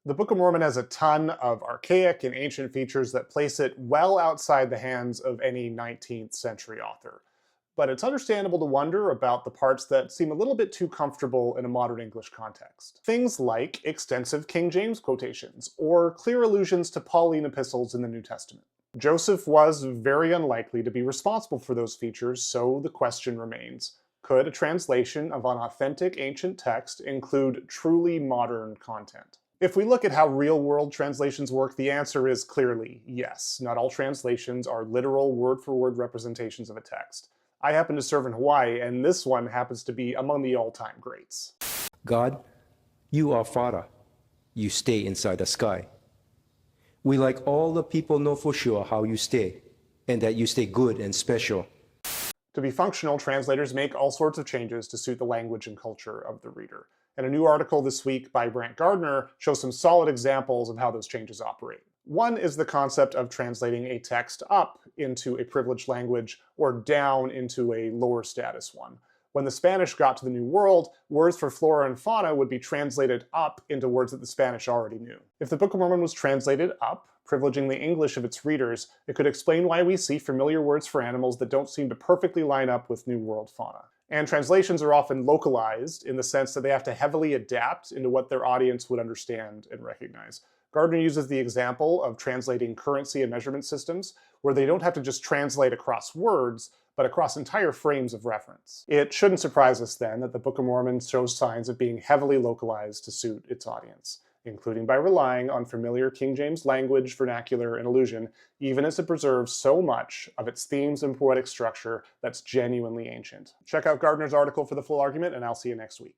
The Book of Mormon has a ton of archaic and ancient features that place it well outside the hands of any 19th century author. But it's understandable to wonder about the parts that seem a little bit too comfortable in a modern English context. Things like extensive King James quotations, or clear allusions to Pauline epistles in the New Testament. Joseph was very unlikely to be responsible for those features, so the question remains, could a translation of an authentic ancient text include truly modern content? If we look at how real-world translations work, the answer is clearly yes. Not all translations are literal word-for-word representations of a text. I happen to serve in Hawaii, and this one happens to be among the all-time greats. God, you are Father. You stay inside the sky. We like all the people know for sure how you stay, and that you stay good and special. To be functional, translators make all sorts of changes to suit the language and culture of the reader. And a new article this week by Brant Gardner shows some solid examples of how those changes operate. One is the concept of translating a text up into a privileged language or down into a lower status one. When the Spanish got to the New World, words for flora and fauna would be translated up into words that the Spanish already knew. If the Book of Mormon was translated up, privileging the English of its readers, it could explain why we see familiar words for animals that don't seem to perfectly line up with New World fauna. And translations are often localized in the sense that they have to heavily adapt into what their audience would understand and recognize. Gardner uses the example of translating currency and measurement systems, where they don't have to just translate across words, but across entire frames of reference. It shouldn't surprise us then that the Book of Mormon shows signs of being heavily localized to suit its audience, including by relying on familiar King James language, vernacular, and allusion, even as it preserves so much of its themes and poetic structure that's genuinely ancient. Check out Gardner's article for the full argument, and I'll see you next week.